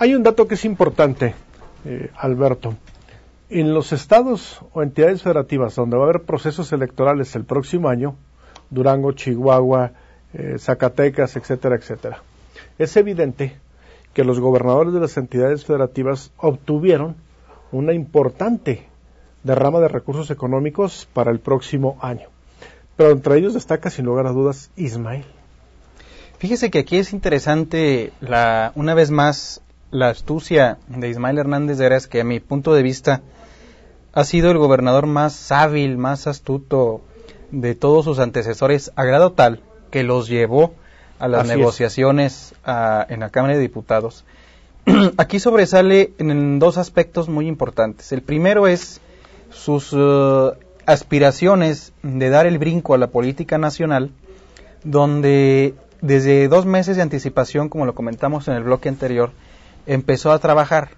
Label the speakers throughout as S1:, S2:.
S1: Hay un dato que es importante, Alberto. En los estados o entidades federativas donde va a haber procesos electorales el próximo año, Durango, Chihuahua, Zacatecas, etcétera, etcétera, es evidente que los gobernadores de las entidades federativas obtuvieron una importante derrama de recursos económicos para el próximo año. Pero entre ellos destaca, sin lugar a dudas, Ismael.
S2: Fíjese que aquí es interesante, una vez más, la astucia de Ismael Hernández de Eras, que a mi punto de vista ha sido el gobernador más hábil, más astuto de todos sus antecesores, a grado tal que los llevó a las negociaciones en la Cámara de Diputados. Aquí sobresale en dos aspectos muy importantes. El primero es sus aspiraciones de dar el brinco a la política nacional, donde desde 2 meses de anticipación, como lo comentamos en el bloque anterior, empezó a trabajar.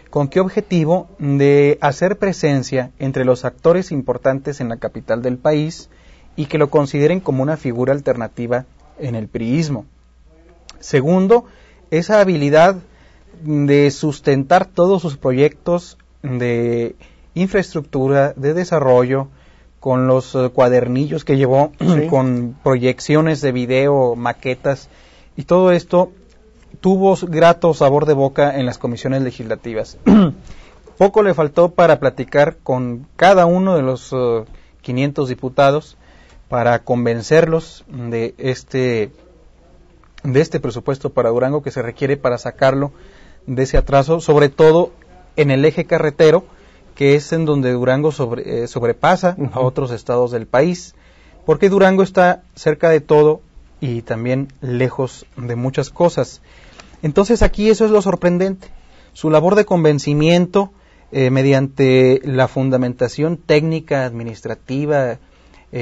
S2: ¿Con qué objetivo? De hacer presencia entre los actores importantes en la capital del país y que lo consideren como una figura alternativa en el priismo. Segundo, esa habilidad de sustentar todos sus proyectos de infraestructura, de desarrollo, con los cuadernillos que llevó, con proyecciones de video, maquetas, y todo esto tuvo grato sabor de boca en las comisiones legislativas. Poco le faltó para platicar con cada uno de los 500 diputados para convencerlos de este presupuesto para Durango que se requiere para sacarlo de ese atraso, sobre todo en el eje carretero, que es en donde Durango sobrepasa a otros estados del país, porque Durango está cerca de todo y también lejos de muchas cosas. Entonces aquí eso es lo sorprendente, su labor de convencimiento mediante la fundamentación técnica, administrativa,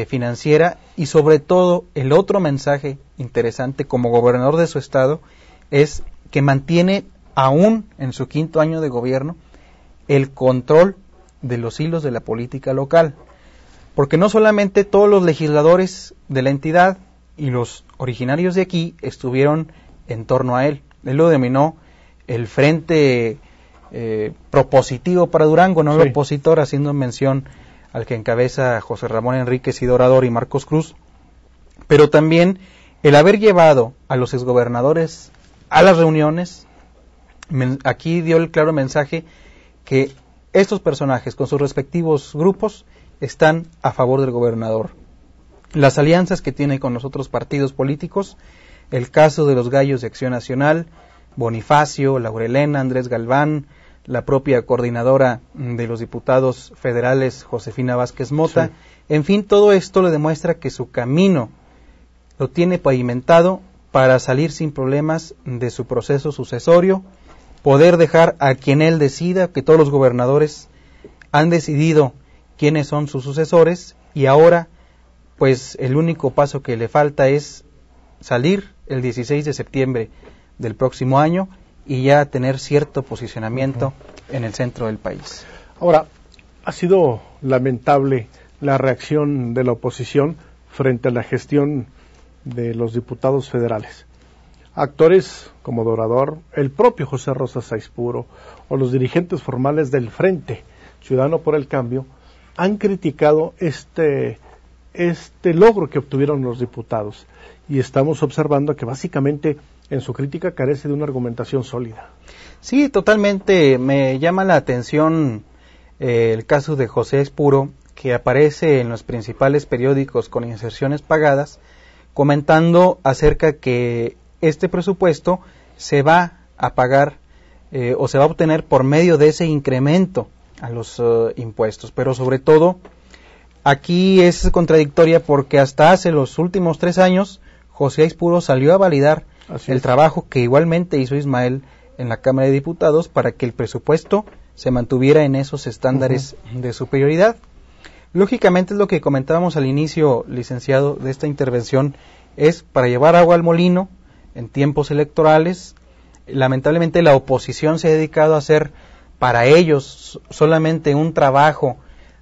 S2: financiera, y sobre todo el otro mensaje interesante como gobernador de su estado es que mantiene aún en su 5º año de gobierno el control de los hilos de la política local, porque no solamente todos los legisladores de la entidad y los originarios de aquí estuvieron en torno a él. Él lo denominó el frente propositivo para Durango, no el opositor, haciendo mención al que encabeza José Ramón Enríquez y Dorador y Marcos Cruz, pero también el haber llevado a los exgobernadores a las reuniones. Aquí dio el claro mensaje que estos personajes con sus respectivos grupos están a favor del gobernador. Las alianzas que tiene con los otros partidos políticos, el caso de los Gallos de Acción Nacional, Bonifacio, Laurelena, Andrés Galván, la propia coordinadora de los diputados federales, Josefina Vázquez Mota, en fin, todo esto le demuestra que su camino lo tiene pavimentado para salir sin problemas de su proceso sucesorio, poder dejar a quien él decida, que todos los gobernadores han decidido quiénes son sus sucesores, y ahora pues el único paso que le falta es salir el 16 de septiembre del próximo año y ya tener cierto posicionamiento en el centro del país.
S1: Ahora, ha sido lamentable la reacción de la oposición frente a la gestión de los diputados federales. Actores como Dorador, el propio José Rosa Saizpuro o los dirigentes formales del Frente Ciudadano por el Cambio han criticado este logro que obtuvieron los diputados, y estamos observando que básicamente en su crítica carece de una argumentación sólida.
S2: Sí, totalmente. Me llama la atención el caso de José Espuro, que aparece en los principales periódicos con inserciones pagadas, comentando acerca que este presupuesto se va a pagar o se va a obtener por medio de ese incremento a los impuestos, pero sobre todo aquí es contradictoria porque hasta hace los últimos 3 años José Aispuro salió a validar el trabajo que igualmente hizo Ismael en la Cámara de Diputados para que el presupuesto se mantuviera en esos estándares de superioridad. Lógicamente es lo que comentábamos al inicio, licenciado, de esta intervención, es para llevar agua al molino en tiempos electorales. Lamentablemente la oposición se ha dedicado a hacer para ellos solamente un trabajo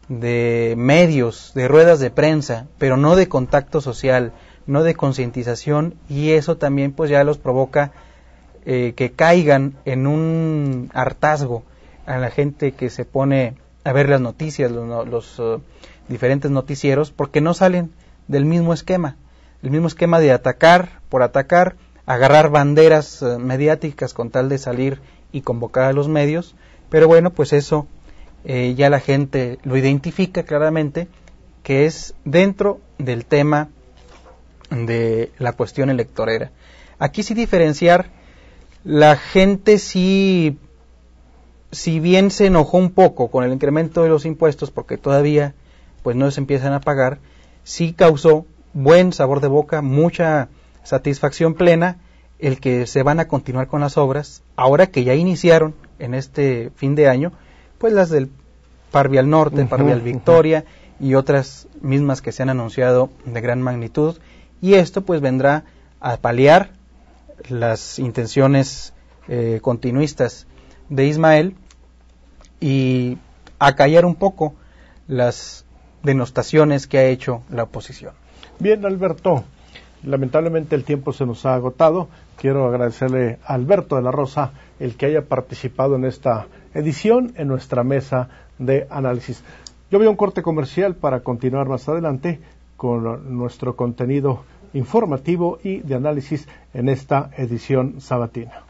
S2: de medios, de ruedas de prensa, pero no de contacto social, no de concientización, y eso también pues ya los provoca que caigan en un hartazgo a la gente que se pone a ver las noticias, los diferentes noticieros, porque no salen del mismo esquema. El mismo esquema de atacar por atacar, agarrar banderas mediáticas con tal de salir y convocar a los medios, pero bueno, pues eso ya la gente lo identifica claramente, que es dentro del tema de la cuestión electorera. Aquí sí diferenciar, la gente sí, si bien se enojó un poco con el incremento de los impuestos, porque todavía pues no se empiezan a pagar, sí causó buen sabor de boca, mucha satisfacción plena el que se van a continuar con las obras, ahora que ya iniciaron en este fin de año, pues las del Par Vial Norte, Par Vial Victoria y otras mismas que se han anunciado de gran magnitud, y esto pues vendrá a paliar las intenciones continuistas de Ismael y a callar un poco las denostaciones que ha hecho la oposición.
S1: Bien, Alberto, lamentablemente el tiempo se nos ha agotado. Quiero agradecerle a Alberto de la Rosa el que haya participado en esta edición, en nuestra mesa de análisis. Yo voy a un corte comercial para continuar más adelante con nuestro contenido informativo y de análisis en esta edición sabatina.